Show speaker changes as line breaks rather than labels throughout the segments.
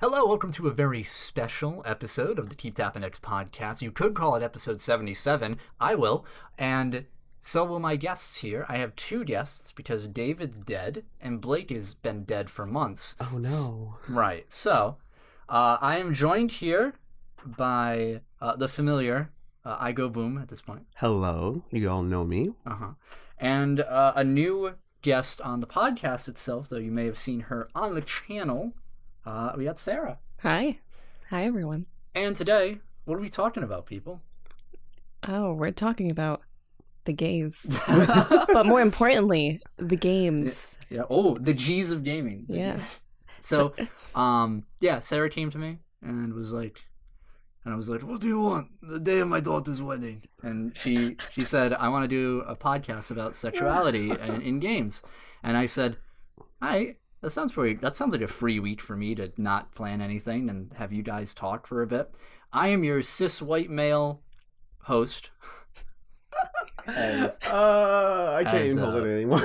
Hello, welcome to a very special episode of the Keep Tappin X podcast. You could call it episode 77. I will. And so will my guests here. I have two guests because David's dead and Blake has been dead for months.
Oh, no.
Right. So, I am joined here by the familiar Eyegoboom at this point.
Hello. You all know me.
And a new guest on the podcast itself, though you may have seen her on the channel. We got Sara.
Hi. Hi, everyone.
And today, what are we talking about, people?
Oh, we're talking about the gays. But more importantly, the games.
Yeah. Oh, the G's of gaming.
Yeah.
So, Sara came to me and was like, and I was like, what do you want? The day of my daughter's wedding. And she said, I want to do a podcast about sexuality in games. And I said, that sounds like a free week for me to not plan anything and have you guys talk for a bit. I am your cis white male host.
I can't even hold it anymore.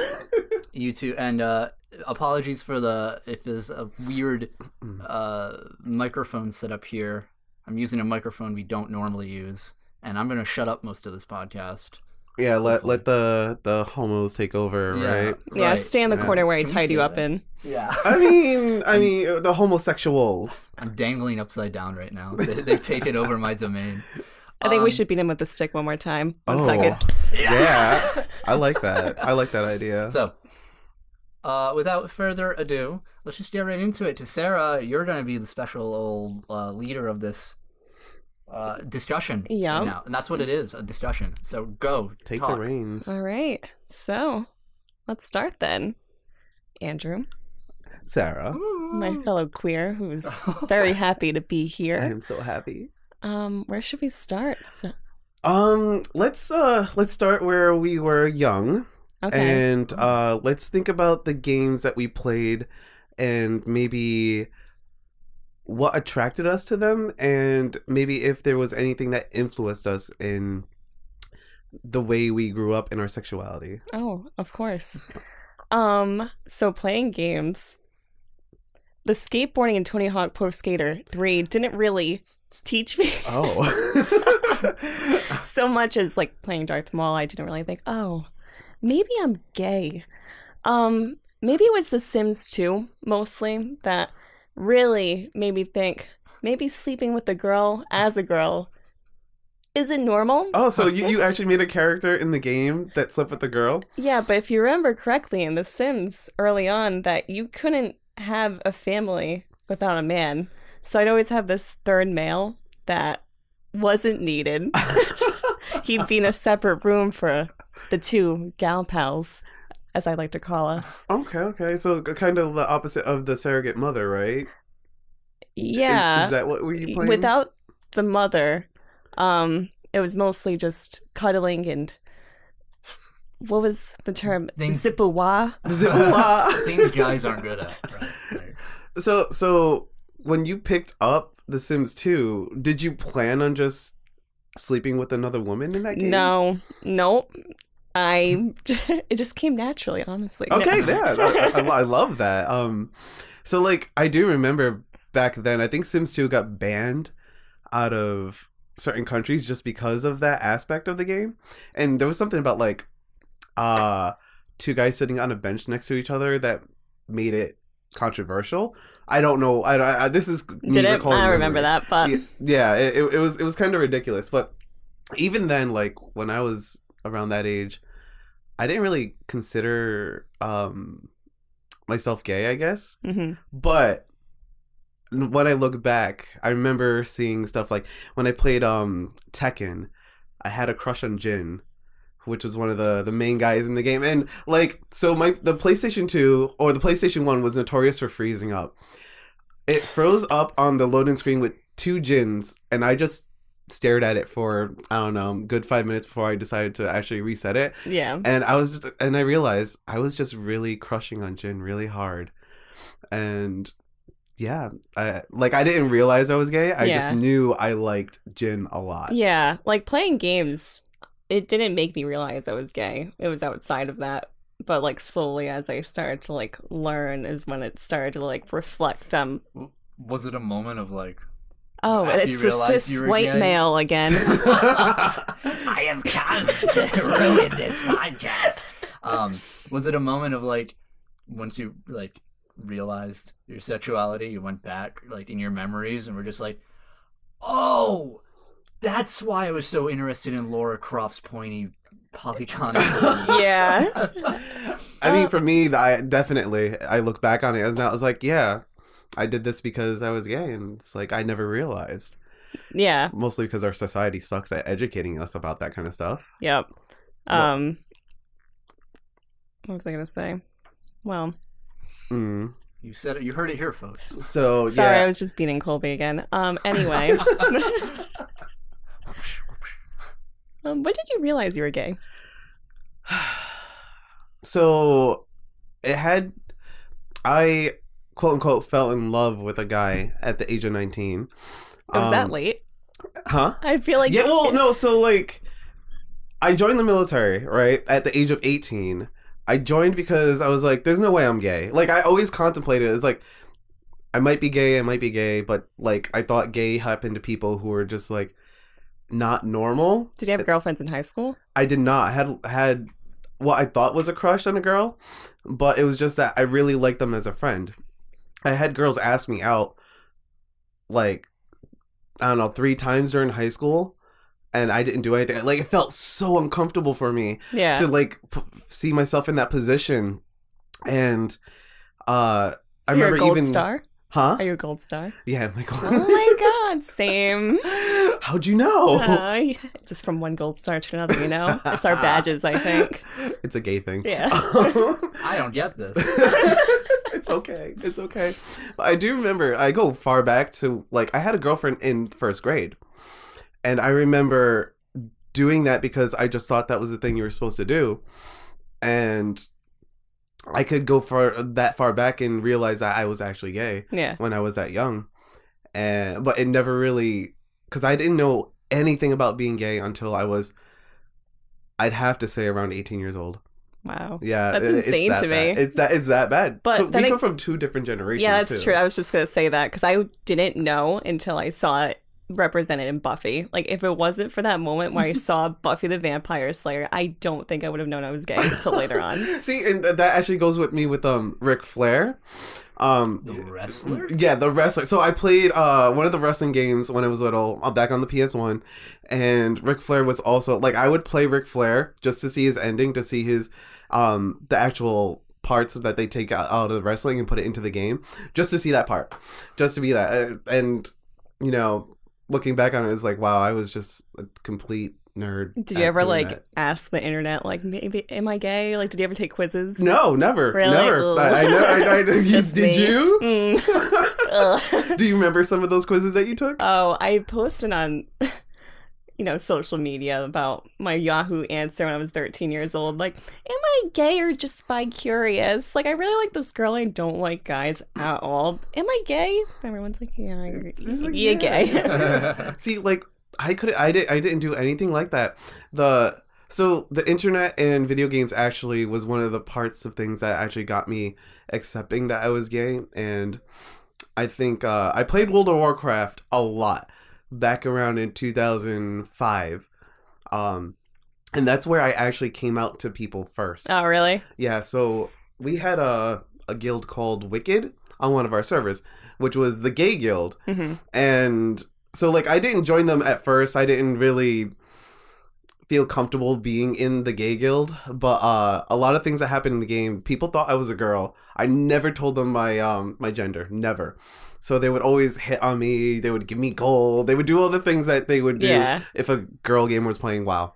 You two, and apologies for if there's a weird microphone set up here. I'm using a microphone we don't normally use, and I'm gonna shut up most of this podcast.
Yeah, let the homos take over, right?
Yeah,
right.
stay in the corner where I tied you up in.
Yeah.
I mean, the homosexuals.
I'm dangling upside down right now. They've taken over my domain.
I think we should beat him with the stick one more time. One second.
Yeah. I like that. I like that idea.
So, without further ado, let's just get right into it. To Sara, you're going to be the special old leader of this discussion.
Yeah.
Right now. And that's what it is, a discussion. So go,
Take
talk.
the reins.
All right. So, let's start then. Andrew,
Sarah.
my fellow queer, who's very happy to be
I
here.
am so happy.
Where should we start?
Let's start where we were young.
Okay.
And let's think about the games that we played and maybe what attracted us to them, and maybe if there was anything that influenced us in the way we grew up in our sexuality.
Oh, of course. So playing games, the skateboarding in Tony Hawk Pro Skater 3 didn't really teach me so much as like playing Darth Maul. I didn't really think, oh, maybe I'm gay. Maybe it was The Sims 2 mostly that really made me think maybe sleeping with a girl as a girl isn't normal.
Oh, so you actually made a character in the game that slept with a girl?
Yeah, but if you remember correctly in The Sims early on that you couldn't have a family without a man. So I'd always have this third male that wasn't needed. He'd be in a separate room for the two gal pals, as I like to call us.
Okay. So kind of the opposite of the surrogate mother, right?
Yeah.
Is that what were you playing?
Without the mother, it was mostly just cuddling and what was the term? Zippowa.
Things guys aren't good at. Right.
So when you picked up The Sims 2, did you plan on just sleeping with another woman in that game?
No. Nope. It just came naturally, honestly.
Okay,
No.
yeah. I love that. So like I do remember back then, I think Sims 2 got banned out of certain countries just because of that aspect of the game. And there was something about like two guys sitting on a bench next to each other that made it controversial. I don't know. This is me recalling.
I remember that, but
yeah, it was kind of ridiculous. But even then, like when I was around that age, I didn't really consider myself gay, I guess.
Mm-hmm.
But when I look back, I remember seeing stuff like when I played Tekken, I had a crush on Jin, which was one of the main guys in the game. And like, so the PlayStation 2 or the PlayStation 1 was notorious for freezing up. It froze up on the loading screen with two Jins, and I just stared at it for, I don't know, good 5 minutes before I decided to actually reset it.
Yeah.
And I realized I was just really crushing on Jin really hard. And yeah, I didn't realize I was gay. I just knew I liked Jin a lot.
Yeah, like playing games, it didn't make me realize I was gay. It was outside of that. But like slowly as I started to like learn is when it started to like reflect
Was it a moment of like?
Oh,
after
it's
you
the
realized you
cis
were
white
gay?
male again.
I have come to ruin this podcast. Was it a moment of like, once you like realized your sexuality, you went back like in your memories and were just like, oh, that's why I was so interested in Laura Croft's pointy polyconic.
Yeah.
I mean, for me, I look back on it and I was like, yeah, I did this because I was gay, and it's like I never realized.
Yeah.
Mostly because our society sucks at educating us about that kind of stuff.
Yep. What was I gonna say? Well,
Mm.
You said it. You heard it here, folks.
So
sorry,
yeah,
I was just beating Colby again. Anyway, when did you realize you were gay?
so I quote unquote fell in love with a guy at the age of 19.
Was that late?
Huh?
I feel like
Yeah, well, no, so like I joined the military, right? At the age of 18. I joined because I was like, there's no way I'm gay. Like, I always contemplated it. It's like, I might be gay, but like, I thought gay happened to people who were just like not normal.
Did you have girlfriends in high school?
I did not. I had what I thought was a crush on a girl, but it was just that I really liked them as a friend. I had girls ask me out, like, I don't know, 3 times during high school, and I didn't do anything. Like, it felt so uncomfortable for me to, like, see myself in that position. And I
you're
remember
a gold
even...
star?
Huh?
Are you a gold star?
Yeah, my gold.
Oh my god, same.
How'd you know?
Just from one gold star to another, you know? It's our badges, I think.
It's a gay thing.
Yeah.
I don't get this.
It's okay. It's okay. But I do remember, I go far back to, like, I had a girlfriend in 1st grade. And I remember doing that because I just thought that was the thing you were supposed to do. And I could go that far back and realize that I was actually gay when I was that young. But it never really, because I didn't know anything about being gay until I'd have to say around 18 years old.
Wow.
Yeah.
That's insane
that
to
bad.
me.
It's that bad.
But
so we come from 2 different generations.
Yeah, that's
too.
true. I was just going to say that because I didn't know until I saw it represented in Buffy. Like, if it wasn't for that moment where I saw Buffy the Vampire Slayer, I don't think I would have known I was gay until later on.
See, and that actually goes with me with Ric Flair.
The wrestler?
Yeah, the wrestler. So I played one of the wrestling games when I was little, back on the PS1, and Ric Flair was also, like, I would play Ric Flair just to see his ending, to see his the actual parts that they take out of wrestling and put it into the game, just to see that part, just to be that. And you know, looking back on it, it's like, wow, I was just a complete nerd.
Did you ever like ask the internet, like, maybe am I gay? Like, did you ever take quizzes?
No, never.
Really?
Never. I did you?
Mm.
Do you remember some of those quizzes that you took?
Oh, I posted on social media about my Yahoo answer when I was 13 years old. Like, am I gay or just bi-curious? Like, I really like this girl. I don't like guys at all. Am I gay? Everyone's like, yeah, you're gay.
See, like, I didn't do anything like that. So the internet and video games actually was one of the parts of things that actually got me accepting that I was gay. And I think I played World of Warcraft a lot back around in 2005. And that's where I actually came out to people first.
Oh, really?
Yeah, so we had a guild called Wicked on one of our servers, which was the gay guild.
Mm-hmm.
And so, like, I didn't join them at first. I didn't really feel comfortable being in the gay guild. But a lot of things that happened in the game, people thought I was a girl. I never told them my gender. Never. So they would always hit on me. They would give me gold. They would do all the things that they would do if a girl gamer was playing WoW.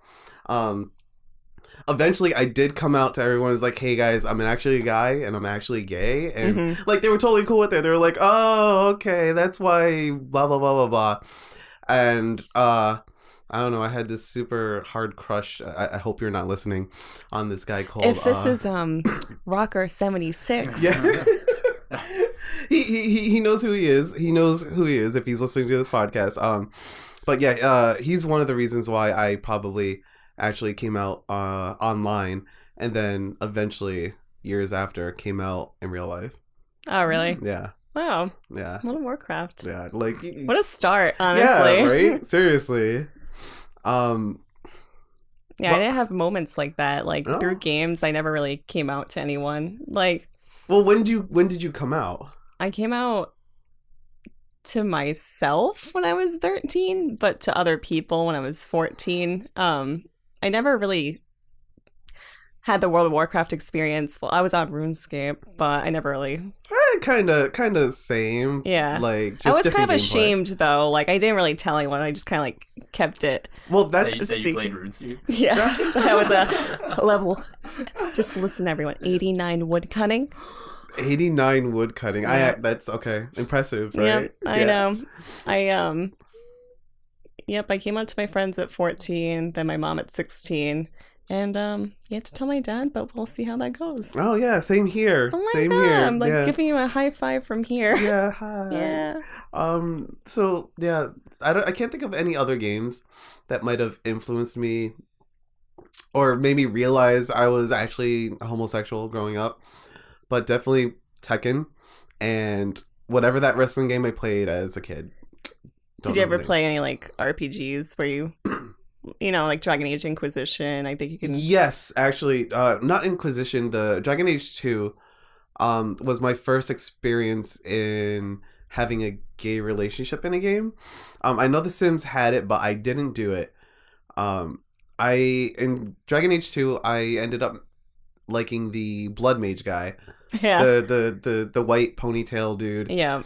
Eventually, I did come out to everyone. It's like, hey, guys, I'm actually a guy, and I'm actually gay. And, like, they were totally cool with it. They were like, oh, okay, that's why, blah, blah, blah, blah, blah. And, I don't know, I had this super hard crush. I hope you're not listening, on this guy called...
If this is, Rocker 76.
Yeah. He knows who he is. He knows who he is if he's listening to this podcast. But yeah, he's one of the reasons why I probably actually came out online, and then eventually years after came out in real life.
Oh, really?
Yeah.
Wow.
Yeah.
World of Warcraft.
Yeah, like
What a start, honestly.
Yeah, right? Seriously.
Yeah, I didn't have moments like that. Like through games, I never really came out to anyone. Like,
well, when did you come out?
I came out to myself when I was 13, but to other people when I was 14. I never really had the World of Warcraft experience. Well, I was on RuneScape, but I never really.
Kind of same.
Yeah.
Like, just
I was kind of
gameplay.
ashamed though. Like, I didn't really tell anyone. I just kind of like kept it.
Well, that's
That you played RuneScape.
Yeah, that was a level. Just listen, everyone. 89 woodcutting.
89 woodcutting.
Yeah.
That's okay. Impressive, right?
Yep, I know. Yep, I came out to my friends at 14, then my mom at 16. And you have to tell my dad, but we'll see how that goes.
Oh yeah, same here.
Oh my
same
God,
here.
I'm like giving you a high five from here.
Yeah, hi.
Yeah.
So yeah, I can't think of any other games that might have influenced me or made me realize I was actually homosexual growing up. But definitely Tekken and whatever that wrestling game I played as a kid.
Did you ever play any like RPGs where you like Dragon Age Inquisition? I think you can.
Yes, actually, not Inquisition. The Dragon Age 2 was my first experience in having a gay relationship in a game. I know The Sims had it, but I didn't do it. In Dragon Age 2, I ended up liking the Blood Mage guy.
Yeah.
The white ponytail dude.
Yeah.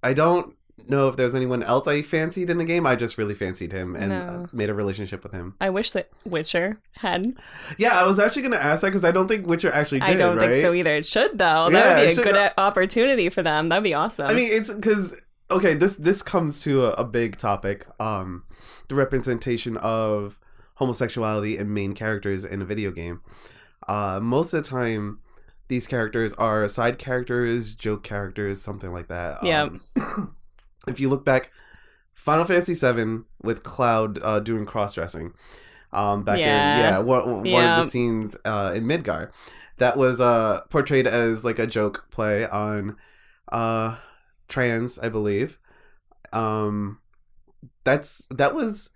I don't know if there's anyone else I fancied in the game. I just really fancied him and made a relationship with him.
I wish that Witcher had.
Yeah, I was actually going to ask that because I don't think Witcher actually did,
I don't
right?
think so either. It should, though. That would be a good opportunity for them. That'd be awesome.
I mean, it's because, okay, this comes to a big topic. The representation of homosexuality in main characters in a video game. Most of the time, these characters are side characters, joke characters, something like that.
Yeah.
If you look back, Final Fantasy VII with Cloud doing cross-dressing, back in one of the scenes in Midgar, that was portrayed as like a joke play on trans, I believe. That was.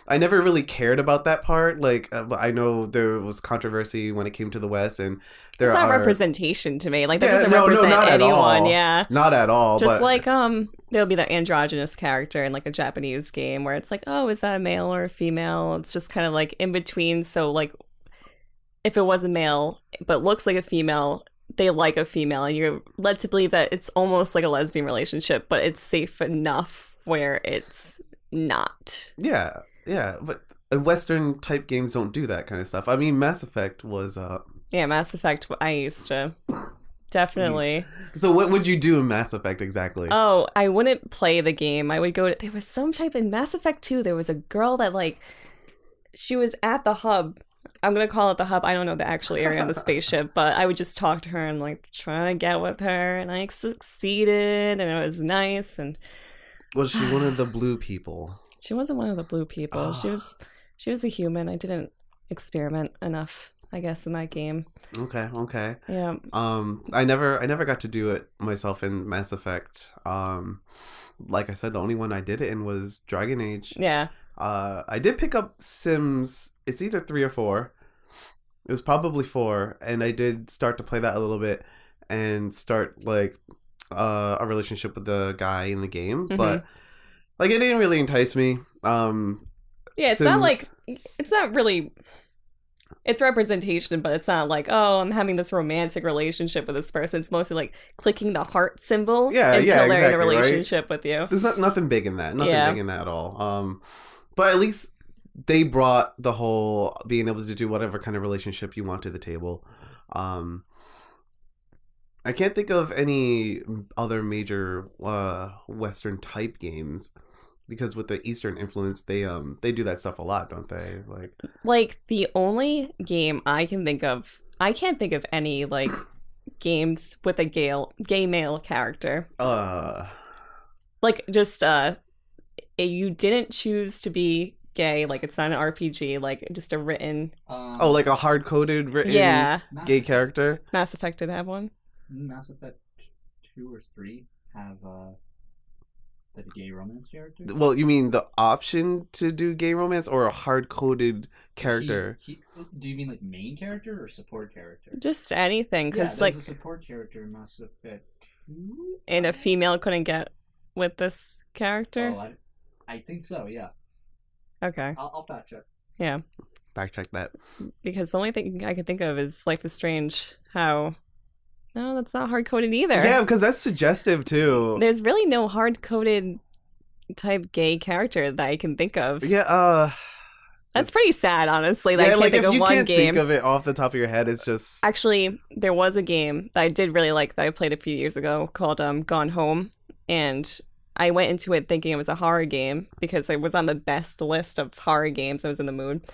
I never really cared about that part. Like, I know there was controversy when it came to the West, and
it's not representation to me. Like, that doesn't represent
not
anyone.
Yeah, not at all.
Just like there'll be that androgynous character in like a Japanese game where it's like, oh, is that a male or a female? It's just kind of like in between. So like, if it was a male but looks like a female, they like a female, and you're led to believe that it's almost like a lesbian relationship, but it's safe enough where it's not.
Yeah, but Western type games don't do that kind of stuff. I mean, Mass Effect was
Yeah, Mass Effect I used to definitely.
So what would you do in Mass Effect exactly?
Oh, I wouldn't play the game. I would go to, there was some type in Mass Effect 2, there was a girl that like she was at the hub. I'm going to call it the hub. I don't know the actual area of the spaceship, but I would just talk to her and like try to get with her, and I succeeded, and it was nice. And
was she one of the blue people?
She wasn't one of the blue people. Oh. She was a human. I didn't experiment enough, I guess, in that game.
Okay.
Yeah.
I never got to do it myself in Mass Effect. Like I said, the only one I did it in was Dragon Age.
Yeah.
I did pick up Sims. It's either 3 or 4. It was probably 4, and I did start to play that a little bit and start like a relationship with the guy in the game, but. Like, it didn't really entice me.
Yeah, it's
Sims...
not like... It's not really... It's representation, but it's not like, oh, I'm having this romantic relationship with this person. It's mostly like clicking the heart symbol until they're in a relationship with you.
There's nothing big in that. Nothing big in that at all. But at least they brought the whole being able to do whatever kind of relationship you want to the table. I can't think of any other major Western type games, because with the Eastern influence, they do that stuff a lot, don't they? Like
the only game I can think of, I can't think of any like games with a gay male character. Like just you didn't choose to be gay, like it's not an RPG, like just a written.
Like a hard-coded written gay character.
Mass Effect did have one.
Mass Effect 2 or 3 have like a gay romance character.
Well, you mean the option to do gay romance or a hard-coded character?
Do you mean like main character or support character?
Just anything, because
there's a support character in Mass Effect 2.
And a female couldn't get with this character.
Oh, I think so. Yeah.
Okay.
I'll fact check.
Yeah.
Fact check that.
Because the only thing I could think of is Life is Strange. How? No, that's not hard coded either.
Yeah, because that's suggestive too.
There's really no hard coded type gay character that I can think of.
Yeah.
That's pretty sad, honestly. That I can't
like
think
if
of
you
one
can't
game.
think of it off the top of your head, it's just
Actually, there was a game that I did really like that I played a few years ago called Gone Home, and I went into it thinking it was a horror game because it was on the best list of horror games. I was in the mood.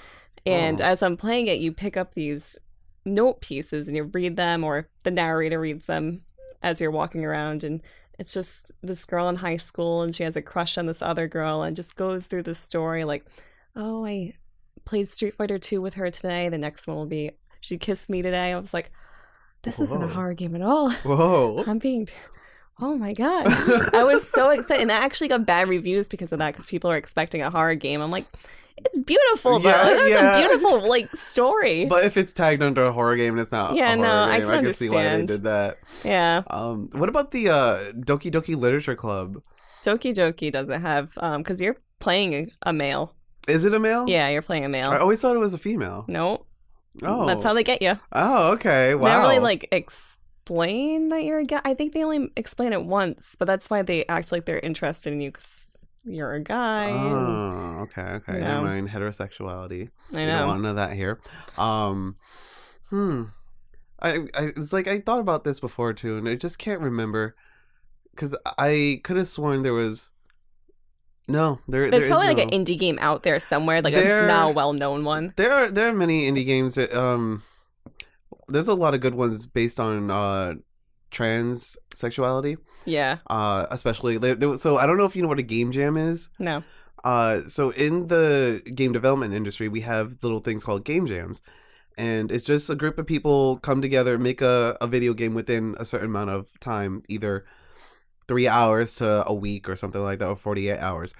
And as I'm playing it, you pick up these note pieces and you read them, or the narrator reads them as you're walking around. And it's just this girl in high school and she has a crush on this other girl and just goes through the story like, oh, I played Street Fighter 2 with her today. The next one will be, she kissed me today. I was like, this isn't a horror game at all.
Whoa.
I'm being... Oh my god. I was so excited. And I actually got bad reviews because of that, because people are expecting a horror game. I'm like, it's beautiful, though. It's a beautiful, like, story.
But if it's tagged under a horror game and it's not a horror game,
I can
see why they did that.
Yeah.
What about the Doki Doki Literature Club?
Doki Doki doesn't have, because you're playing a male.
Is it a male?
Yeah, you're playing a male.
I always thought it was a female.
No.
Oh.
That's how they get you.
Oh, okay. Wow.
They don't really, like, explain that you're a guy. I think they only explain it once, but that's why they act like they're interested in you, because you're a guy.
Oh, okay.
You know.
Never mind heterosexuality.
I know.
We don't want none of that here. It's like I thought about this before too, and I just can't remember because I could have sworn there was. No, there's
probably like an indie game out there somewhere, like a now well-known one.
There are many indie games that there's a lot of good ones based on trans sexuality.
Yeah.
Especially so I don't know if you know what a game jam is.
No.
So in the game development industry, we have little things called game jams, and it's just a group of people come together, make a video game within a certain amount of time, either 3 hours to a week or something like that, or 48 hours.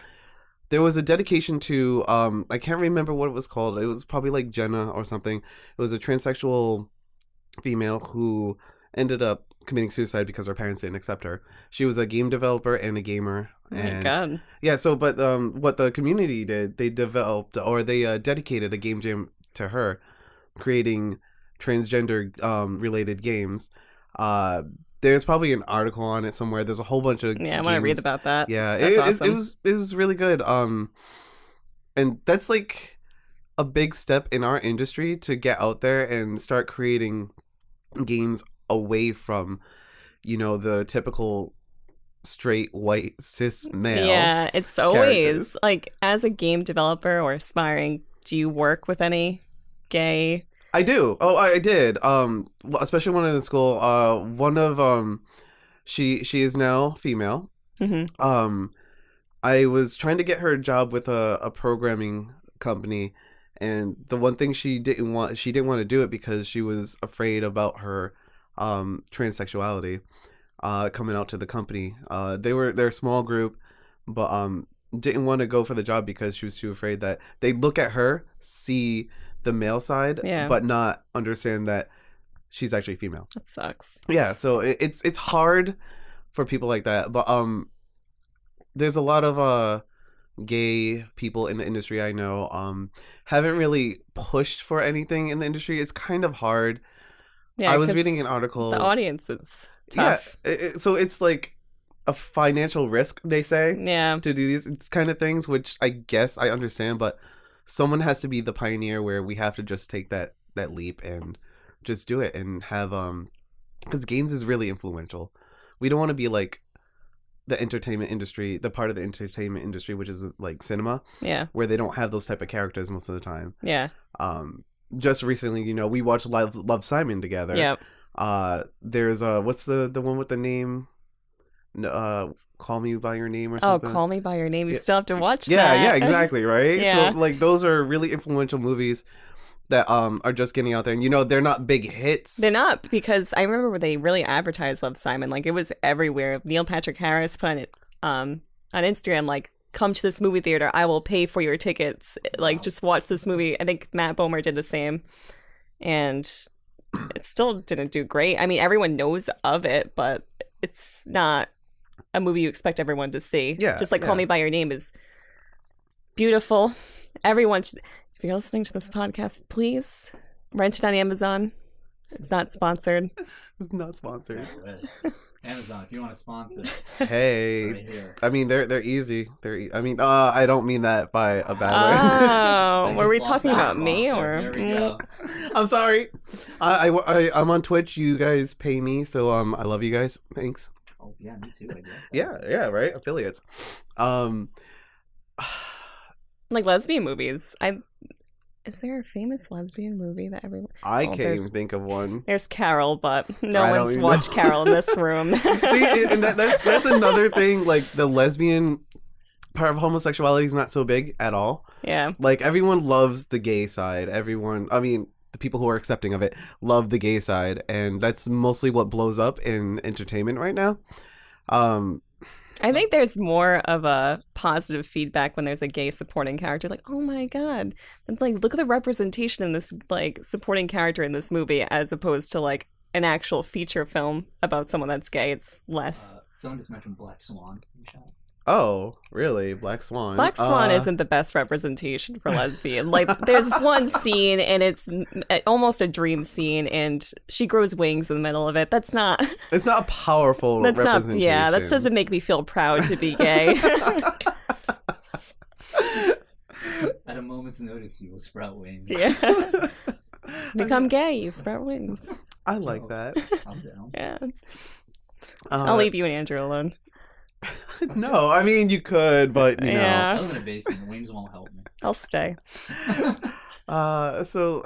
There was a dedication to I can't remember what it was called. It was probably like Jenna or something. It was a transsexual female who ended up committing suicide because her parents didn't accept her. She was a game developer and a gamer.
Oh my god.
Yeah, so but what the community did, they developed or they dedicated a game jam to her, creating transgender related games. There's probably an article on it somewhere. There's a whole bunch of
I want to read about that.
Yeah,
awesome.
it was really good. And that's like a big step in our industry to get out there and start creating games away from, the typical straight white cis male.
Yeah, it's always like, as a game developer or aspiring, do you work with any gay?
I do. Oh, I did. Especially one in school. One of she is now female.
Mm-hmm.
I was trying to get her a job with a programming company, and the one thing she didn't want to do it because she was afraid about her transsexuality coming out to the company. They're a small group, but didn't want to go for the job because she was too afraid that they'd look at her, see the male side, but not understand that she's actually female.
That sucks.
Yeah, so it's hard for people like that, but there's a lot of gay people in the industry I know haven't really pushed for anything in the industry. It's kind of hard. Yeah, I was reading an article.
The audience is tough.
Yeah, so it's like a financial risk, they say, to do these kind of things, which I guess I understand, but someone has to be the pioneer where we have to just take that leap and just do it and have because games is really influential. We don't want to be like the entertainment industry, the part of the entertainment industry which is like cinema, where they don't have those type of characters most of the time. Just recently, we watched Love, Simon together. There's what's the one with the name, Call Me by Your Name or
Oh,
something.
Call Me by Your Name. You still have to watch that.
Yeah, exactly, right?
Yeah.
So like those are really influential movies that are just getting out there, and they're not big hits.
They're not, because I remember when they really advertised Love, Simon. Like, it was everywhere. Neil Patrick Harris put on it on Instagram, like, come to this movie theater. I will pay for your tickets. Like, just watch this movie. I think Matt Bomer did the same. And it still didn't do great. I mean, everyone knows of it, but it's not a movie you expect everyone to see.
Yeah,
Just like Call Me by Your Name is beautiful. Everyone should... If you're listening to this podcast, please rent it on Amazon. It's not sponsored.
It's not sponsored.
Amazon, if you want to sponsor.
Hey,
right here.
I mean they're easy. I don't mean that by a bad way.
Oh, were we talking about me or?
There we go.
I'm sorry. I'm on Twitch. You guys pay me, so I love you guys. Thanks.
Oh yeah, me too. I guess.
Yeah, right. Affiliates.
Like lesbian movies. Is there a famous lesbian movie that everyone...
I can't even think of one.
There's Carol, but no
I don't
one's
even
watched
know.
Carol in this room.
See, and that's another thing. Like the lesbian part of homosexuality is not so big at all.
Yeah.
Like everyone loves the gay side. The people who are accepting of it love the gay side, and that's mostly what blows up in entertainment right now.
I think there's more of a positive feedback when there's a gay supporting character. Like, oh my god, and like look at the representation in this like supporting character in this movie, as opposed to like an actual feature film about someone that's gay. It's less.
Someone just mentioned Black Swan in chat.
Oh, really? Black Swan.
Black Swan isn't the best representation for lesbian. Like, there's one scene, and it's almost a dream scene, and she grows wings in the middle of it. That's not...
It's not a powerful representation.
Yeah, that doesn't make me feel proud to be gay.
At a moment's notice, you will sprout wings.
Yeah. Become gay, you sprout wings.
I like that.
I'm down.
Yeah. I'll leave you and Andrew alone.
No, I mean you could, but you
Yeah.
I live in a basement. The wings won't help me.
I'll stay.
So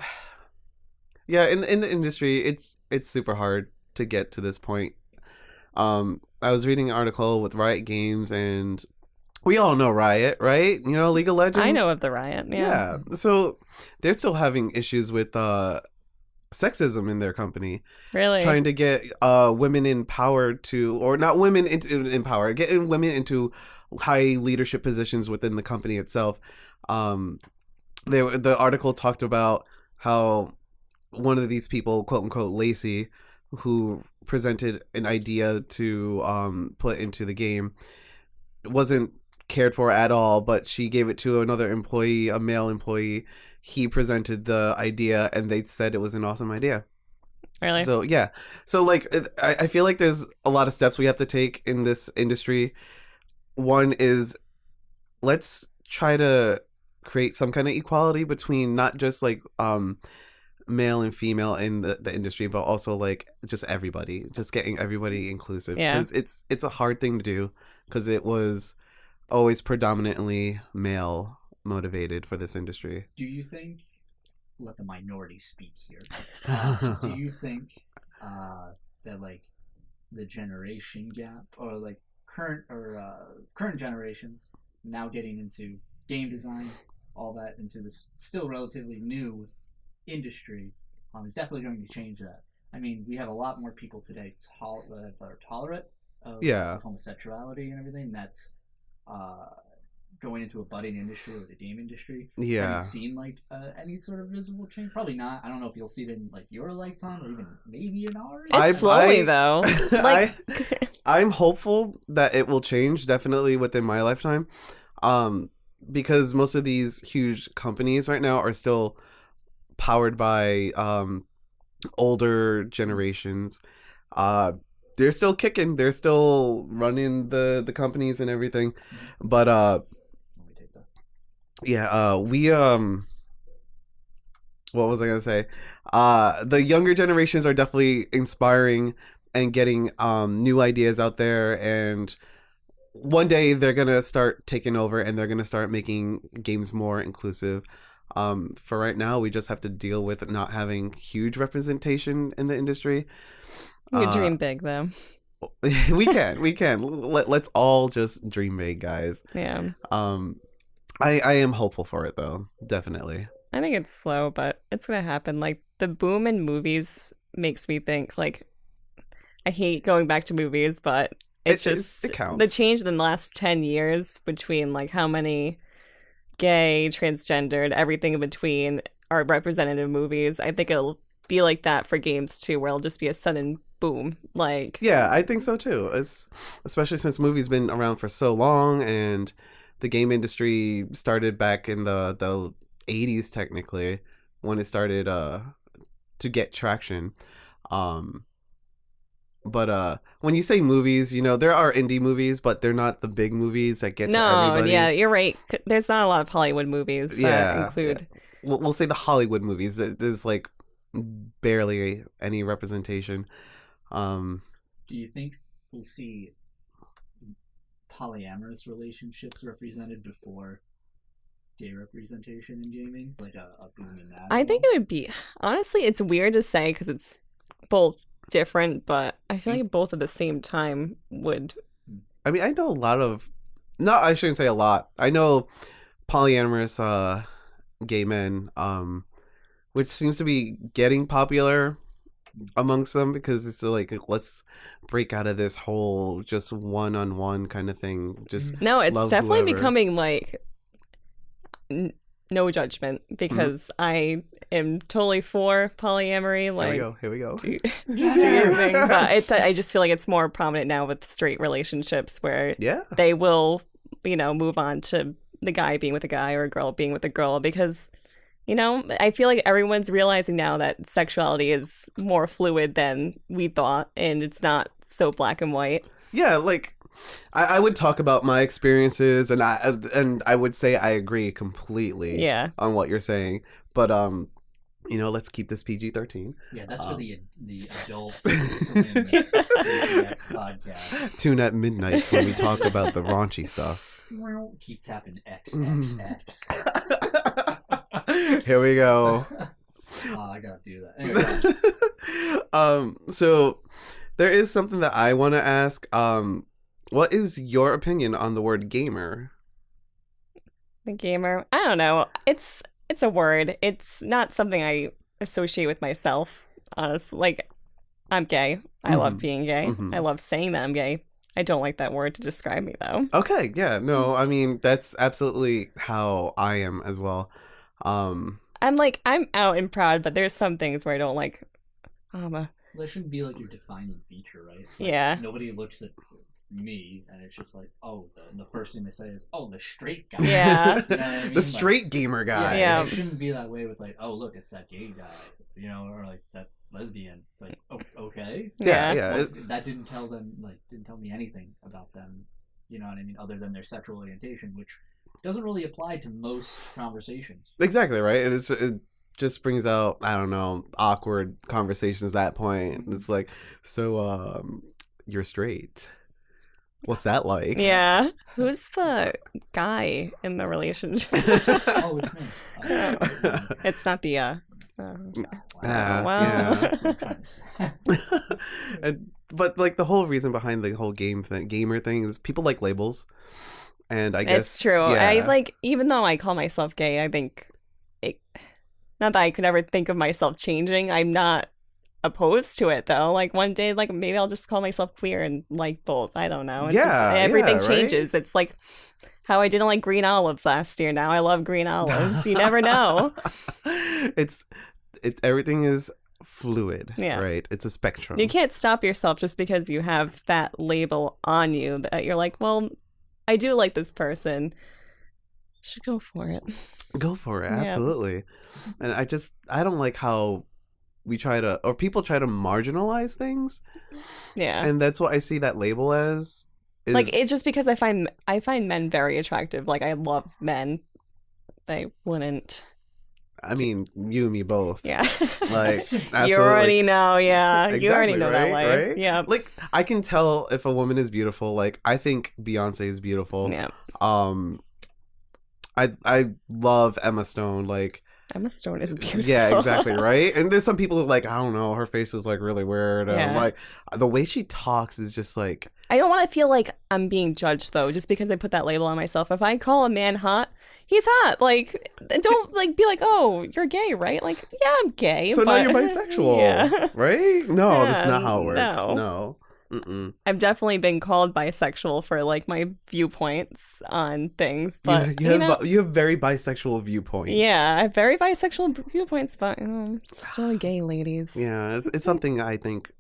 yeah, in the industry, it's super hard to get to this point. I was reading an article with Riot Games, and we all know Riot, right? League of Legends.
I know of the Riot. Yeah.
So they're still having issues with sexism in their company.
Really?
Trying to get women empowered or not women empowered, getting women into high leadership positions within the company itself. The article talked about how one of these people, quote unquote Lacey, who presented an idea to put into the game, wasn't cared for at all, but she gave it to another employee, a male employee. He presented the idea, and they said it was an awesome idea.
Really?
So, yeah. So, like, I feel like there's a lot of steps we have to take in this industry. One is, let's try to create some kind of equality between not just, like, male and female in the industry, but also, like, just everybody. Just getting everybody inclusive.
Yeah.
Because it's a hard thing to do, because it was always predominantly male motivated for this industry.
Do you think, let the minority speak here, do you think that like the generation gap, or like current generations now getting into game design, all that, into this still relatively new industry, is definitely going to change that? I mean, we have a lot more people today that are tolerant of homosexuality and everything. That's going into a budding industry or the game industry.
Yeah.
Have you seen like any sort of visible change? Probably not. I don't know if you'll see it in like your lifetime or even maybe in ours.
It's slowly though. Like,
I'm hopeful that it will change, definitely within my lifetime, because most of these huge companies right now are still powered by older generations. They're still kicking. They're still running the companies and everything, but yeah, we what was I gonna say? The younger generations are definitely inspiring and getting new ideas out there, and one day they're gonna start taking over, and they're gonna start making games more inclusive. For right now, we just have to deal with not having huge representation in the industry.
you dream big though.
we can. Let's all just dream big, guys.
Yeah.
I am hopeful for it though, definitely.
I think it's slow, but it's gonna happen. Like the boom in movies makes me think like I hate going back to movies, but it
counts.
The change in the last 10 years between like how many gay, transgendered, everything in between are represented in movies. I think it'll be like that for games too, where it'll just be a sudden boom. Like
yeah, I think so too. Especially since movies been around for so long, and the game industry started back in the 80s technically, when it started to get traction. But when you say movies, you know, there are indie movies, but they're not the big movies that get to everybody.
Yeah, you're right. There's not a lot of Hollywood movies that include.
Yeah. We'll say the Hollywood movies. There's like barely any representation.
Do you think we'll see polyamorous relationships represented before gay representation in gaming? Like a boom in that?
I think it would be. Honestly, it's weird to say because it's both different, but I feel like both at the same time would.
I mean, I know a lot of. No, I shouldn't say a lot. I know polyamorous gay men, which seems to be getting popular amongst them, because it's like, let's break out of this whole just one-on-one kind of thing. Just
no, it's definitely
whoever.
Becoming like no judgment, because I am totally for polyamory. Like,
here we go.
Do your thing. But I just feel like it's more prominent now with straight relationships where they will, you know, move on to the guy being with a guy or a girl being with a girl, because, you know, I feel like everyone's realizing now that sexuality is more fluid than we thought, and it's not so black and white.
Yeah, like I would talk about my experiences, and I would say I agree completely on what you're saying. But you know, let's keep this PG-13.
Yeah, that's for the adults. Swim KTX Podcast.
Tune at midnight when we talk about the raunchy stuff.
Keep tapping X.
Here we go.
I gotta do that. Anyway.
So there is something that I want to ask. What is your opinion on the word gamer?
The gamer? I don't know. It's a word. It's not something I associate with myself. Honestly, like, I'm gay. I love being gay. I love saying that I'm gay. I don't like that word to describe me, though.
Okay, yeah, no, I mean, that's absolutely how I am as well. I'm
out and proud, but there's some things where I don't like.
That shouldn't be like your defining feature, right? Like,
yeah.
Nobody looks at me and it's just like, oh, the first thing they say is, oh, the straight guy.
Yeah.
You know what I mean?
The straight gamer guy.
Yeah.
It shouldn't be that way with like, oh, look, it's that gay guy, you know, or like it's that lesbian. It's like, oh, okay.
Yeah.
Well, that didn't tell me anything about them, you know what I mean, other than their sexual orientation, which doesn't really apply to most conversations.
Exactly, right? And it just brings out, I don't know, awkward conversations at that point. It's like, so you're straight. What's that like?
Yeah. Who's the guy in the relationship?
Oh, it's me.
It's not the
Yeah. But like the whole reason behind the whole gamer thing is people like labels, and I guess
it's true.
Yeah.
I like, even though I call myself gay, I think not that I could ever think of myself changing. I'm not opposed to it though. Like one day, like maybe I'll just call myself queer and like both. I don't know. It's just, everything changes. Right? It's like how I didn't like green olives last year. Now I love green olives. You never know.
It's everything is fluid.
Yeah.
Right. It's a spectrum.
You can't stop yourself just because you have that label on you that you're like, well, I do like this person. Should go for it.
Go for it. Absolutely. And I don't like how people try to marginalize things.
Yeah.
And that's what I see that label as.
Like, it's just because I find men very attractive. Like, I love men. I wouldn't.
I mean, you and me both.
Yeah.
Like, absolutely.
You already know, yeah.
Exactly,
you already know
right,
that life.
right?
Yeah.
Like, I can tell if a woman is beautiful. Like, I think Beyonce is beautiful.
Yeah.
I love Emma Stone. Like,
Emma Stone is beautiful.
Yeah, exactly, right? And there's some people who like, I don't know, her face is like really weird. And
Yeah.
like the way she talks is just like
I don't want to feel like I'm being judged though, just because I put that label on myself. If I call a man hot, he's hot. Like, don't like be like, oh, you're gay, right? Like, yeah, I'm gay.
so
but...
now you're bisexual,
Yeah.
right? No,
Yeah,
that's not how it works.
no.
Mm-mm.
I've definitely been called bisexual for like my viewpoints on things, but
you have very bisexual viewpoints.
yeah, I have very bisexual viewpoints, but still gay ladies.
Yeah, it's something I think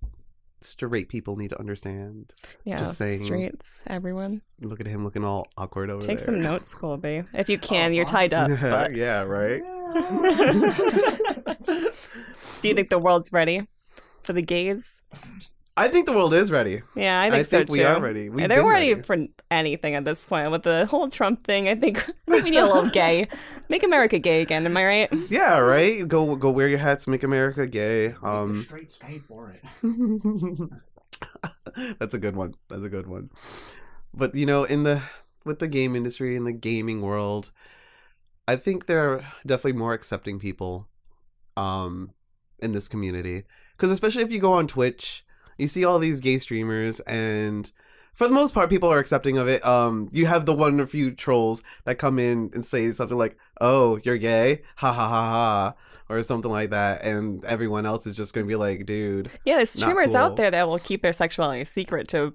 straight people need to understand.
Yeah,
just saying.
straights, everyone.
Look at him looking all awkward over
Take
there.
some notes, Colby. If you can, you're tied up. But...
Yeah, right.
Do you think the world's ready for the gays?
I think the world is ready.
Yeah, I think so too.
We are ready. We've
They're
been
ready
ready
for anything at this point. With the whole Trump thing, I think we need a little gay. Make America gay again, am I right?
Yeah, right? Go wear your hats, make America gay.
The straights pay for it.
That's a good one. But with the game industry and the gaming world, I think there are definitely more accepting people in this community. Because especially if you go on Twitch, you see all these gay streamers, and for the most part, people are accepting of it. You have the one or few trolls that come in and say something like, "Oh, you're gay? Ha ha ha ha," or something like that, and everyone else is just going to be like, "Dude."
Yeah, there's streamers
cool.
out there that will keep their sexuality a secret to,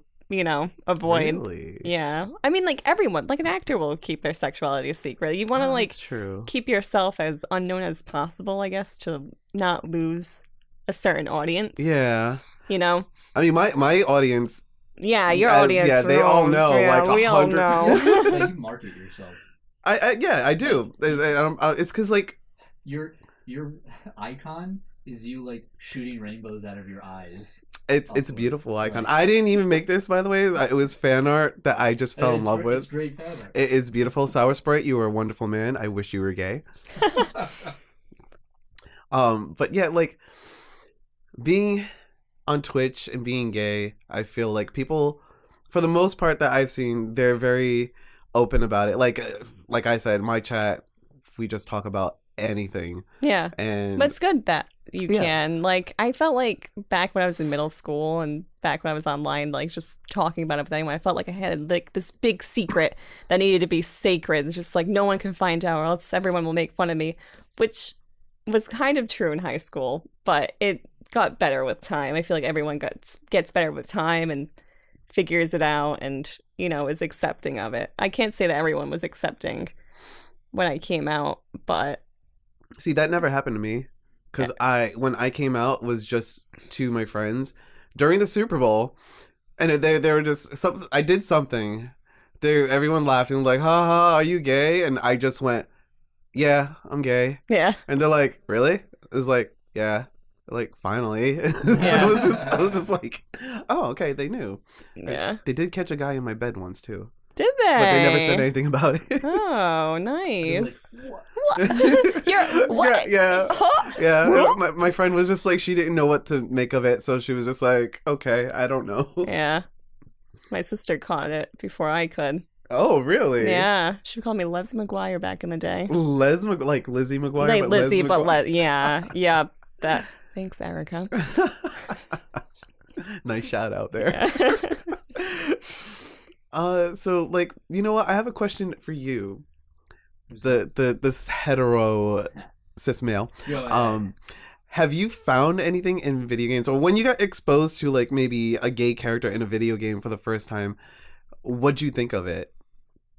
avoid.
Really?
Yeah. I mean, like everyone, like an actor will keep their sexuality a secret. You want to
That's true.
keep yourself as unknown as possible, I guess, to not lose a certain audience.
Yeah.
I
mean, my audience.
Yeah, your audience.
Yeah, they all know.
Yeah,
like
we all
100.
know.
You market yourself.
I do. It's because like
your icon is you like shooting rainbows out of your eyes.
It's a beautiful icon. I didn't even make this, by the way. It was fan art that I just fell in love with.
It's great fan art.
It is beautiful. Sour Sprite, you are a wonderful man. I wish you were gay. But yeah, like being on Twitch and being gay, I feel like people, for the most part that I've seen, they're very open about it. Like I said, my chat, we just talk about anything.
Yeah.
And
but it's good that you can. Like, I felt like back when I was in middle school and back when I was online, like just talking about everything, I felt like I had like this big secret that needed to be sacred. It's just like no one can find out or else everyone will make fun of me, which was kind of true in high school, but it got better with time. I feel like everyone gets better with time and figures it out and, is accepting of it. I can't say that everyone was accepting when I came out, but...
See, that never happened to me. Because when I came out was just to my friends during the Super Bowl, and they were just I did something. Everyone laughed and was like, "Ha ha, are you gay?" And I just went, "Yeah, I'm gay."
Yeah.
And they're like, "Really?" It was like, "Yeah." Like finally.
Yeah.
So I was just like, "Oh, okay." They knew.
Yeah.
They did catch a guy in my bed once too.
Did they?
But they never said anything about it.
Oh, nice.
You're
What?
Yeah.
Huh?
Yeah. My friend was just like, she didn't know what to make of it, so she was just like, okay, I don't know.
Yeah. My sister caught it before I could.
Oh, really?
Yeah. She called me Les McGuire back in the day.
Like Lizzie McGuire?
Like
but
Lizzie,
Les
but
McGuire?
yeah. Yeah. That. Thanks, Erica.
Nice shout out there.
Yeah.
So like, you know what? I have a question for you. This hetero cis male. Have you found anything in video games, or when you got exposed to like maybe a gay character in a video game for the first time, what'd you think of it?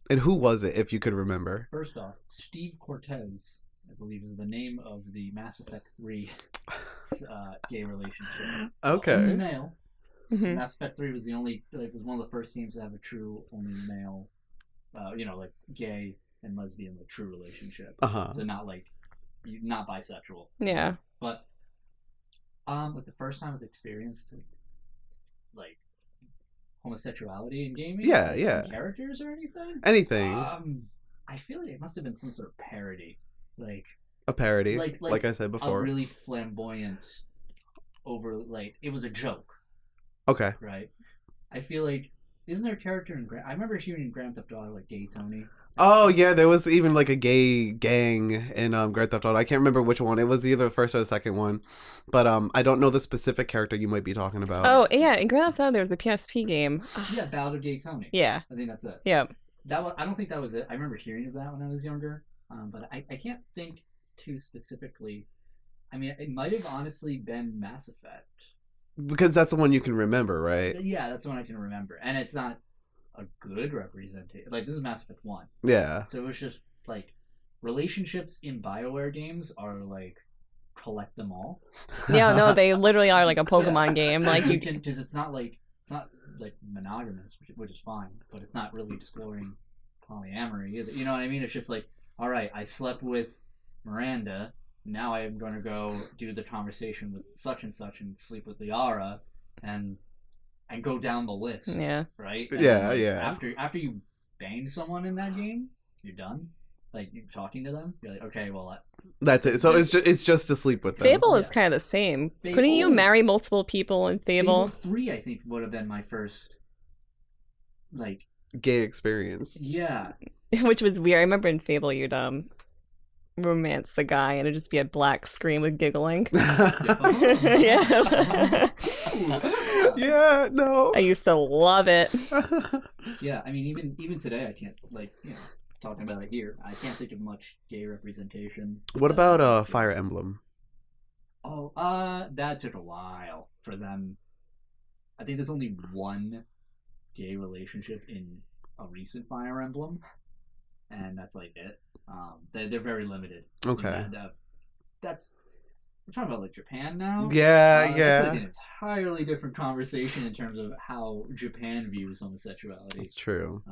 And who was it, if you could remember?
First off, Steve Cortez, I believe, is the name of the Mass Effect 3 gay relationship.
Okay.
Only male.
Mhm.
Mass Effect 3 was was one of the first games to have a true only male, like gay and lesbian, like true relationship.
Uh-huh.
So not like not bisexual.
Yeah.
But like the first time I was experienced like homosexuality in gaming.
Yeah,
like,
yeah.
Characters or anything.
Anything.
I feel like it must have been some sort of parody, like
A parody,
like
I said before.
a really flamboyant, it was a joke,
Okay.
right? I feel like, isn't there a character in I remember hearing in Grand Theft Auto like Gay Tony.
Oh yeah, there was even like a gay gang in Grand Theft Auto. I can't remember which one. It was either the first or the second one, but I don't know the specific character you might be talking about.
Oh yeah, in Grand Theft Auto there was a PSP game.
Yeah, Battle of Gay Tony.
Yeah,
I think that's it.
yeah.
I don't think that was it. I remember hearing of that when I was younger, but I can't think too specifically. I mean, it might have honestly been Mass Effect.
Because that's the one you can remember, right?
Yeah, that's the one I can remember, and it's not a good representation. Like, this is Mass Effect 1.
Yeah.
So it was just, like, relationships in BioWare games are, like, collect them all.
Yeah, no, they literally are like a Pokemon game. Like, you
can, because it's not like monogamous, which is fine, but it's not really exploring polyamory either. You know what I mean? It's just like, all right, I slept with Miranda, now I am going to go do the conversation with such and sleep with Liara, and go down the list.
Yeah.
Right? And
Yeah,
then, like,
yeah.
After you bang someone in that game, you're done. Like, you're talking to them, you're like, okay, well,
That's it. So it's just to sleep with them.
Fable is kind of the same.
Fable-
Couldn't you marry multiple people in Fable?
3, I think, would have been my first, like,
Gay experience.
yeah.
Which was weird. I remember in Fable you'd romance the guy and it'd just be a black screen with giggling. Yeah.
Yeah, no.
I used to love it.
Yeah, I mean, even today, I can't, like, talking about it here, I can't think of much gay representation.
What about Fire Emblem?
Oh, that took a while for them. I think there's only one gay relationship in a recent Fire Emblem, and that's like it. They're very limited.
Okay.
And, that's, we're talking about like Japan now.
Yeah,
It's
yeah.
like an entirely different conversation in terms of how Japan views homosexuality.
It's true.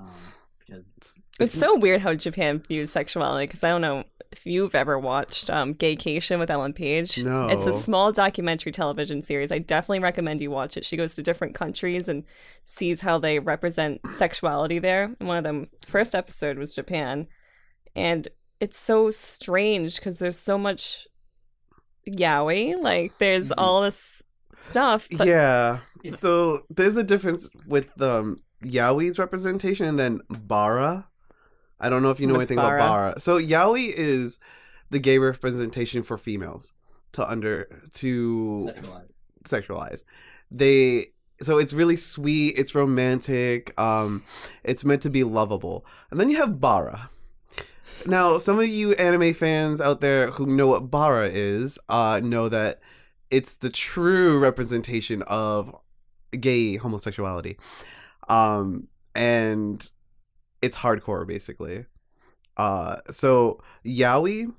Because
It's so weird how Japan views sexuality, because I don't know if you've ever watched Gaycation with Ellen Page.
No.
It's a small documentary television series. I definitely recommend you watch it. She goes to different countries and sees how they represent sexuality there. And one of them, first episode was Japan. And it's so strange because there's so much yaoi. Like, there's all this stuff. But
Yeah. So there's a difference with yaoi's representation and then bara. I don't know if you know
What's
anything about bara. So yaoi is the gay representation for females to sexualize. So it's really sweet, it's romantic, it's meant to be lovable. And then you have bara. Now, some of you anime fans out there who know what bara is, know that it's the true representation of gay homosexuality. And it's hardcore, basically. So yaoi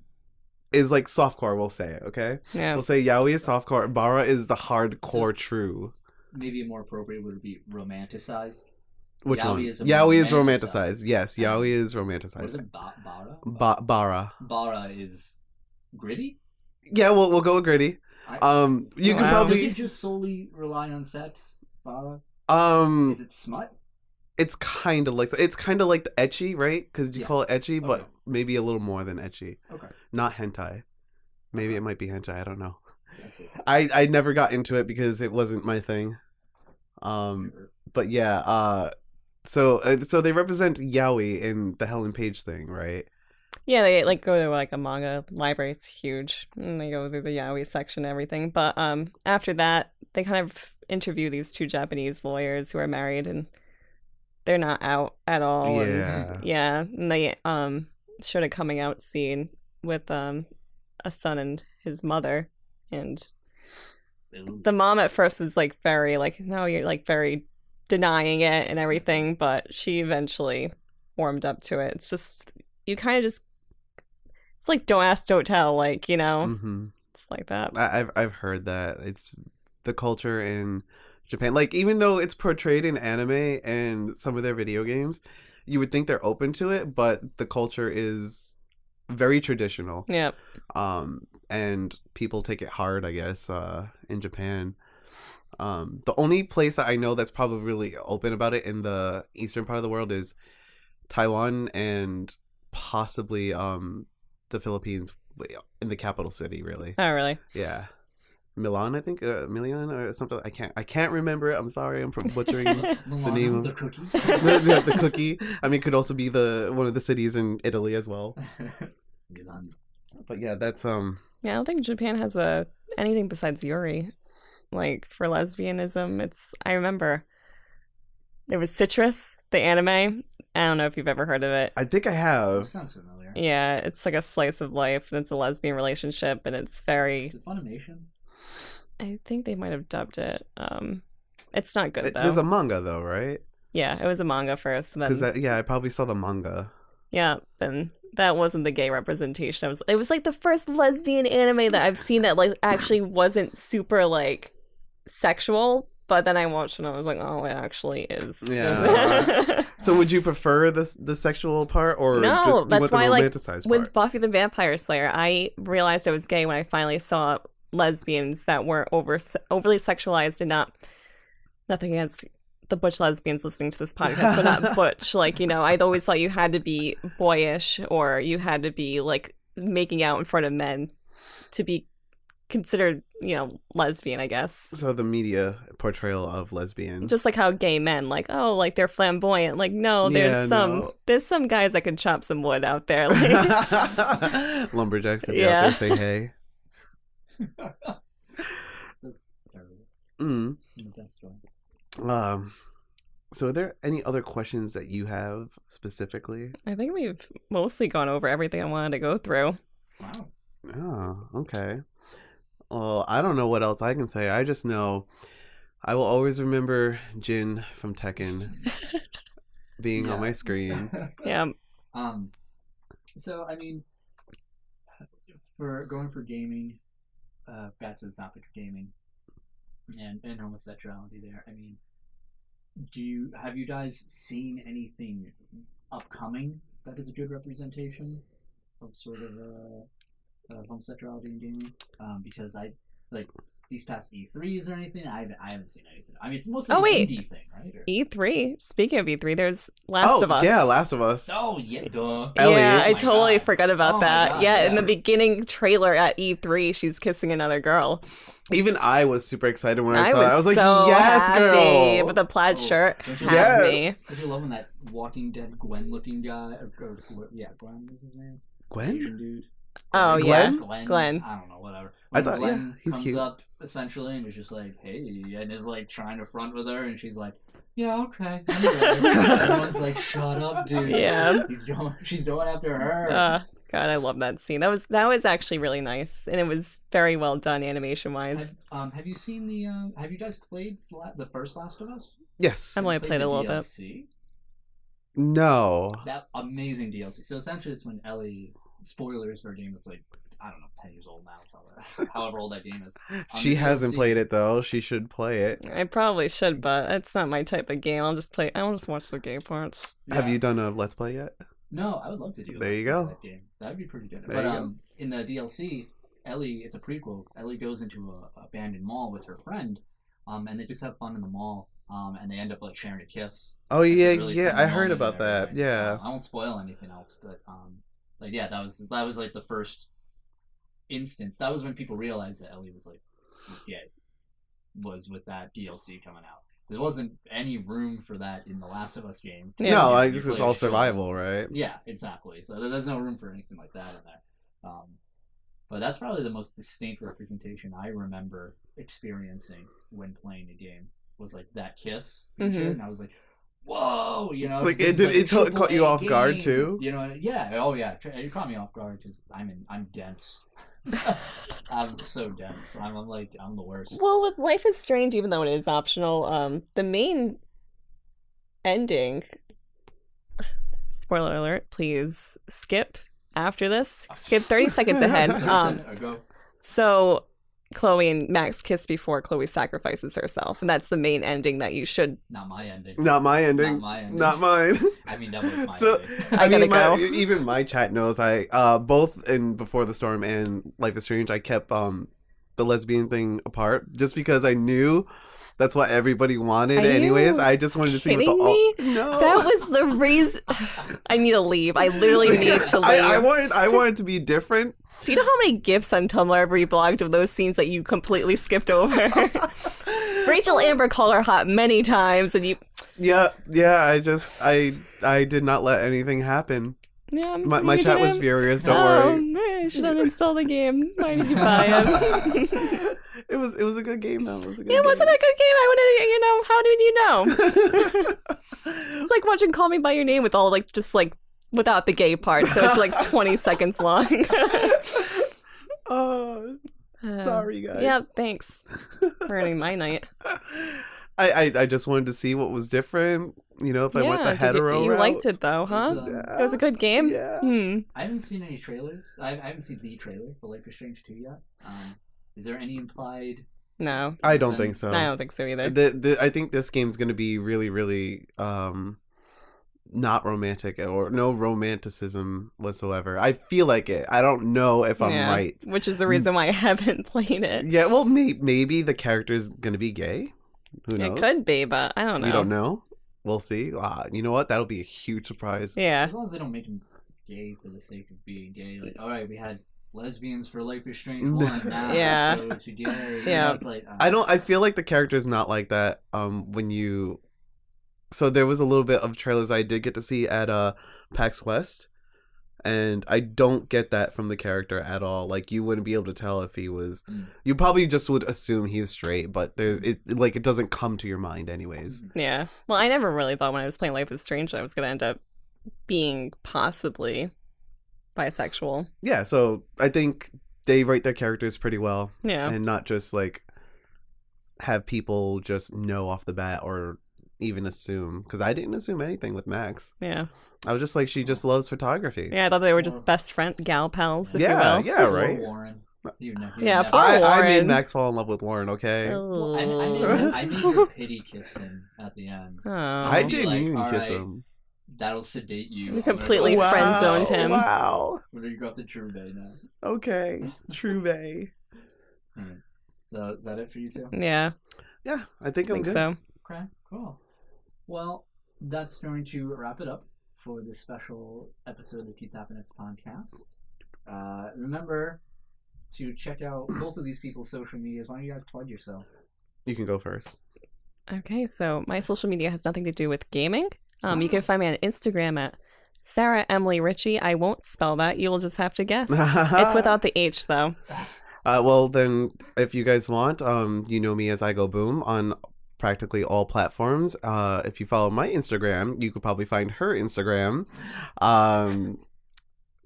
is like softcore, we'll say, okay?
yeah.
We'll say yaoi is softcore, bara is the hardcore true.
maybe more appropriate would be romanticized.
Which
Yaoi
one?
is
Yaoi is
romanticized.
romanticized. Yes, yaoi is
What
romanticized.
is it? Bara?
Bara.
Bara is gritty?
Yeah, we'll go with gritty. You can
Wow.
probably
Does it just solely rely on sex, Bara? Is it smut?
it's kind of like the ecchi, right? Because you
Yeah.
call it ecchi, but
Okay.
maybe a little more than ecchi.
Okay.
Not hentai. Maybe it might be hentai. I don't know.
I see.
I never got into it because it wasn't my thing.
Sure.
But yeah. So they represent yaoi in the Helen Page thing, right?
Yeah, they like go to like a manga library. It's huge, and they go through the yaoi section and everything. But after that, they kind of interview these two Japanese lawyers who are married, and they're not out at all.
Yeah.
And they showed a coming out scene with a son and his mother, and
Ooh.
the mom at first was like very like, no, you're like very denying it and everything, but she eventually warmed up to it. It's just, you kind of just, it's like don't ask, don't tell, like, you know.
Mm-hmm.
It's like that.
I've heard that it's the culture in Japan. Like, even though it's portrayed in anime and some of their video games, you would think they're open to it, but the culture is very traditional.
Yeah.
And people take it hard, I guess, in Japan. The only place that I know that's probably really open about it in the eastern part of the world is Taiwan and possibly the Philippines, in the capital city, really.
Oh, really?
Yeah. Milan, I think, Milan or something. I can't remember it. I'm sorry. I'm butchering the name of
the cookie.
the cookie. I mean, it could also be one of the cities in Italy as well. But yeah, that's
Yeah, I don't think Japan has anything besides Yuri. Like for lesbianism, I remember there was Citrus, the anime. I don't know if you've ever heard of it.
I think I have.
Sounds familiar.
Yeah, it's like a slice of life, and it's a lesbian relationship, and it's very.
Is it Funimation?
I think they might have dubbed it. It's not good though.
There's a manga though, right?
Yeah, it was a manga first.
Because I probably saw the manga.
Yeah, then that wasn't the gay representation. It was like the first lesbian anime that I've seen that like actually wasn't super like sexual. But then I watched it and I was like, oh, it actually is.
Yeah. So would you prefer the sexual part or
no?
just
That's why like
part?
with Buffy the Vampire Slayer, I realized I was gay when I finally saw lesbians that weren't overly sexualized and nothing against the butch lesbians listening to this podcast, but not butch. Like, you know, I'd always thought you had to be boyish or you had to be like making out in front of men to be considered, you know, lesbian, I guess.
So the media portrayal of lesbian,
just like how gay men, like, oh, like they're flamboyant. Like, no, there's some guys that can chop some wood out there. Like...
lumberjacks that out there say hey.
That's terrible. That's one.
So are there any other questions that you have specifically?
I think we've mostly gone over everything I wanted to go through.
Wow.
Oh, okay. Well, I don't know what else I can say. I just know I will always remember Jin from Tekken being on my screen.
Yeah.
So, I mean, for going for gaming, back to the topic of gaming and homosexuality there, I mean, have you guys seen anything upcoming that is a good representation of sort of homosexuality in gaming? Because I like these past E3s or anything. I haven't seen anything. I mean, it's mostly an indie thing, right? Or...
E3. Speaking of E3, there's Last of Us.
Yeah, Last of Us.
Oh yeah, duh.
Ellie.
Yeah, I totally forgot about that.
God,
yeah, in the beginning trailer at E3, she's kissing another girl.
Even I was super excited when I saw it. I was like,
so
yes,
happy
girl!
With a plaid shirt.
Don't
Me.
you love when that Walking Dead Gwen-looking guy, Gwen is his name?
Gwen?
Asian dude.
Oh,
Glenn?
yeah. Glenn.
I don't know, whatever.
I thought,
Glenn
he's
comes
cute.
up, essentially, and is just like, hey, and is like trying to front with her, and she's like, yeah, okay. Everyone's like, shut up, dude.
Yeah.
She's going after her.
God, I love that scene. That was actually really nice, and it was very well done animation-wise.
Have you seen have you guys played the first Last of Us?
Yes.
I've only played a little bit.
No.
That amazing DLC. So essentially, it's when Ellie. Spoilers for a game that's like, I don't know, 10 years old now, however old that game is.
She hasn't played it though. She should play it.
I probably should, but it's not my type of game. I'll just watch the gay parts.
Yeah. Have you done a Let's Play yet?
No, I would love to do.
There you go.
That game. That would be pretty good.
There
But in the DLC, Ellie, it's a prequel. Ellie goes into a abandoned mall with her friend, and they just have fun in the mall. And they end up like sharing a kiss.
Oh yeah, really I heard about that. Yeah.
I won't spoil anything else, but like yeah, that was like the first instance. That was when people realized that Ellie was like gay. Was with that DLC coming out. There wasn't any room for that in the Last of Us game.
Yeah. No, I guess it's all survival, right?
Yeah, exactly. So there's no room for anything like that in there. But that's probably the most distinct representation I remember experiencing when playing a game. Was like that kiss feature, and I was like, "Whoa!" You know,
it's like it caught you off guard too.
You know, yeah, oh yeah, it caught me off guard because I'm dense. I'm so dense. I'm the worst.
Well, with Life is Strange, even though it is optional, the main ending. Spoiler alert! Please skip after this. Skip 30 seconds ahead. So. Chloe and Max kiss before Chloe sacrifices herself, and that's the main ending that you should.
Not my ending.
Not my ending. Not mine.
I mean, that was my
so,
ending.
Even my chat knows I both in Before the Storm and Life is Strange, I kept the lesbian thing apart just because I knew That's what everybody wanted
Are you
anyways. I just wanted to see what
kidding me?
No.
That was the reason. I need to leave. I literally need to leave.
I wanted to be different.
Do you know how many GIFs on Tumblr I've reblogged of those scenes that you completely skipped over? Rachel Amber called her hot many times, and you.
Yeah. I did not let anything happen.
Yeah,
My
you
chat was
didn't.
furious. Don't worry.
I should have installed the game. Why did you buy it?
It was a good game though. It was a good
It
game.
wasn't a good game. How did you know? It's like watching Call Me by Your Name with all just without the gay part, so it's like 20 seconds long.
Oh, sorry guys.
Yeah, thanks for ruining my night.
I just wanted to see what was different. If I went the hetero
you
route.
liked it though, huh? It was a good game.
Yeah.
I haven't seen any trailers. I haven't seen the trailer for Life is Strange 2 yet. Is there any implied?
No,
I don't think so.
I don't think so either.
I think this game's gonna be really, really not romantic or no romanticism whatsoever. I feel like it. I don't know if I'm right. Which
is the reason why I haven't played it.
Yeah, well, maybe the character's gonna be gay. Who knows?
It could be, but I don't know.
You don't know? We'll see. You know what? That'll be a huge surprise.
Yeah.
As long as they don't make him gay for the sake of being gay. Like, all right, we had lesbians for Life is Strange 1. Now
Yeah.
let's go to gay.
Yeah.
It's like,
I feel like the character's not like that. So there was a little bit of trailers I did get to see at PAX West, and I don't get that from the character at all. Like, you wouldn't be able to tell if he was. You probably just would assume he was straight, but it doesn't come to your mind anyways.
Yeah. Well, I never really thought when I was playing Life is Strange I was going to end up being possibly bisexual.
Yeah, so I think they write their characters pretty well.
Yeah.
And not just have people just know off the bat or even assume, because I didn't assume anything with Max.
Yeah.
I was just like, she just loves photography.
Yeah, I thought they were just best friend, gal pals, if you will.
Yeah, right.
Warren.
Yeah, poor
I made
Warren.
Max fall in love with Warren, okay?
Oh.
Well, I made her pity kiss him at the end.
Oh.
I didn't even
all
kiss
right,
him.
That'll sedate you.
You completely
I'm gonna go-
friend-zoned him.
Wow.
We're gonna go up to True Bay now.
Okay. True Bay.
Alright. So is that it for you two?
Yeah,
Yeah, I think
I
I'm
think
good.
so.
Okay, cool. Well, that's going to wrap it up for this special episode of the Keep Tappin X podcast. Remember to check out both of these people's social medias. Why don't you guys plug yourself?
You can go first.
Okay, so my social media has nothing to do with gaming. You can find me on Instagram at Sara Emily Ritchie. I won't spell that. You will just have to guess. It's without the H, though.
Well, then, if you guys want, you know me as Eyegoboom on practically all platforms. If you follow my Instagram, you could probably find her Instagram.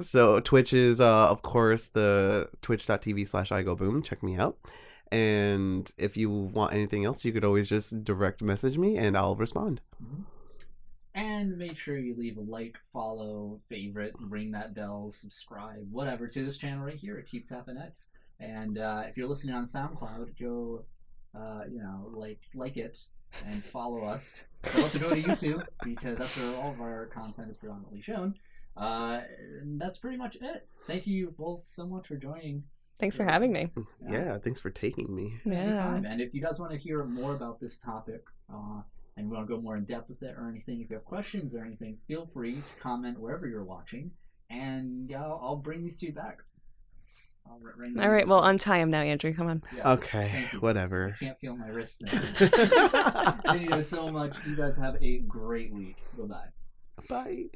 So Twitch is, of course, the twitch.tv/Eyegoboom. Check me out. And if you want anything else, you could always just direct message me and I'll respond.
Mm-hmm. And make sure you leave a like, follow, favorite, ring that bell, subscribe, whatever, to this channel right here at Keep Tappin X. And if you're listening on SoundCloud, go, like it and follow us. But also go to YouTube, because that's where all of our content is predominantly shown. And that's pretty much it. Thank you both so much for joining.
Thanks for having me.
Yeah, thanks for taking me.
Anytime. And if you guys want to hear more about this topic, and we want to go more in depth with it or anything, if you have questions or anything, feel free to comment wherever you're watching, and I'll bring these two back.
All right, well, untie him now, Andrew. Come on.
Yeah,
okay, whatever.
I can't feel my wrist anymore. Thank you guys so much. You guys have a great week. Bye-bye.
Bye.